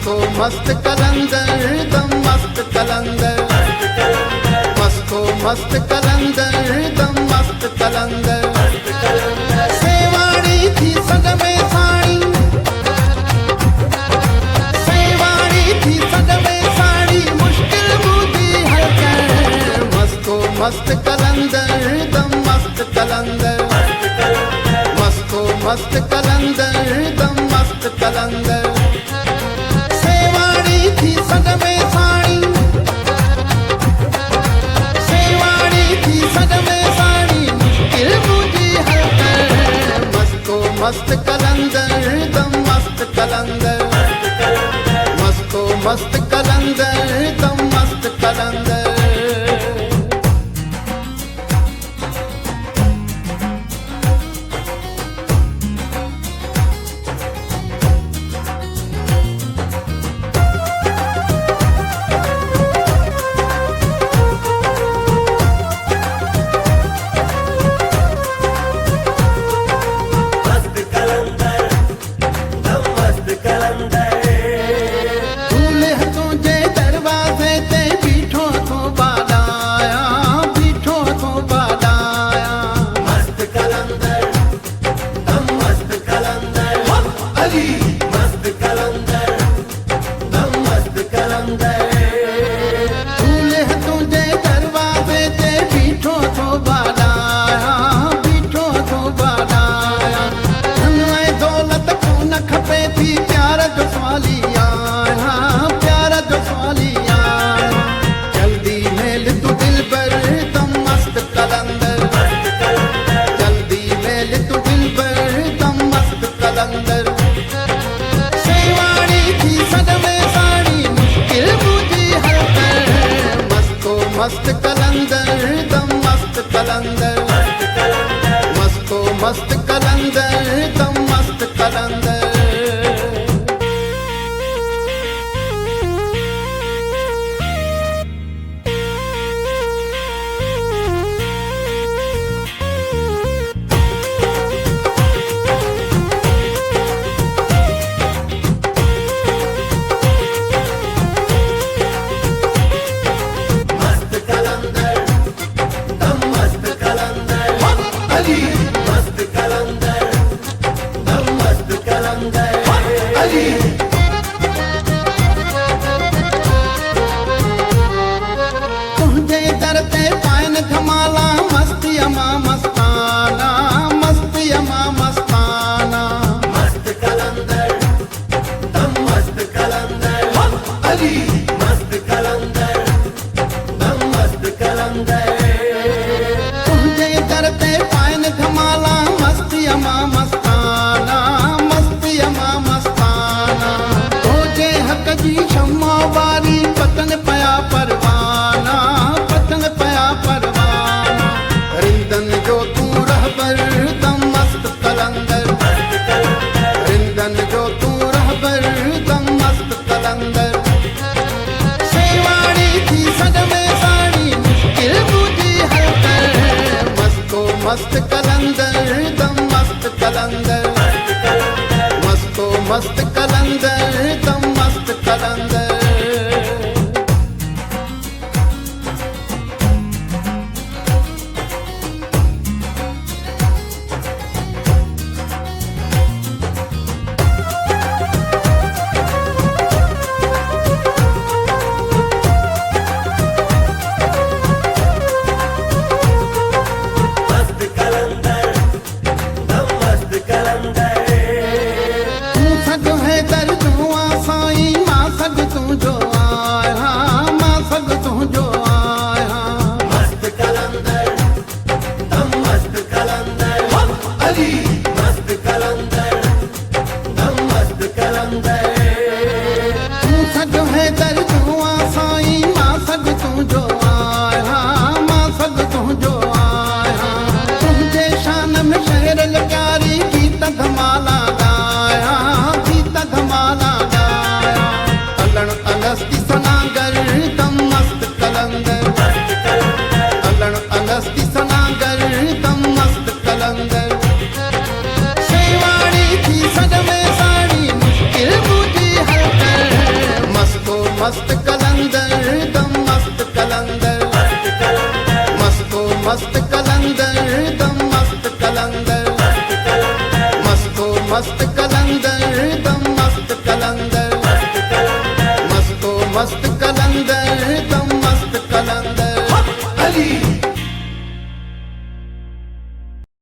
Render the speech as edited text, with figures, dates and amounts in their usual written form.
मस्तो मस्त कलंदर दम मस्त कलंदर, मस्तो मस्त कलंदर दम मस्त कलंदर। सेवाड़ी थी सग में साड़ी, सेवाड़ी थी सग में साड़ी, मुश्किल बूझी हलचल। मस्तो मस्त कलंदर दम मस्त कलंदर, मस्तो मस्त कलंदर दम मस्त कलंदर। सेवाड़ी थी सग में साड़ी, सेवाड़ी थी सग में साड़ी, मुश्किल बूझी हलचल। मस्तो मस्त कलंदर दम मस्त कलंदर, मस्तो मस्त कलंदर दम मस्त कलंदर। मस्त कलंदर दम मस्त कलंदर, मस्तो मस्त कलंदर दम मस्त कलंदर। तुझे दर पे पायन धमाला, मस्ती अमा मस्ताना, मस्ती अमा मस्ताना। मस्त कलंदर दम मस्त कलंदर, अली मस्त कलंदर दम मस्त कलंदर। तुझे दर पे पायन धमाला, मस्ती अमा मस्ताना, मस्ती अमा मस्ताना। तुझे हक जी शम्मा वारी, पतन पया परवाना, पतन पया परवाना। रिंदन जो तू रहबर दम मस्त कलंदर, रिंदन जो तू रहबर दम मस्त कलंदर। सेवाड़ी थी सग में साड़ी, मुश्किल बूझी हलचल। मस्तो मस्त कलंदर दम मस्त कलंदर, मस्तो मस्त कलंदर दम मस्त कलंदर। धमाला गाया, गीत धमाला गाया। अलन अलस्ती सनागर दम मस्त कलंदर, अलन अलस्ती सनागर दम मस्त कलंदर। सेवाड़ी थी सग में साड़ी, मुश्किल मस्त कलंदर दम मस्त कलंदर मस्तो मस्त कलंदर दम मस्त कलंदर मस्तो मस्त कलंदर दम मस्त कलंदर मस्तो मस्त कलंदर दम मस्त कलंदर अली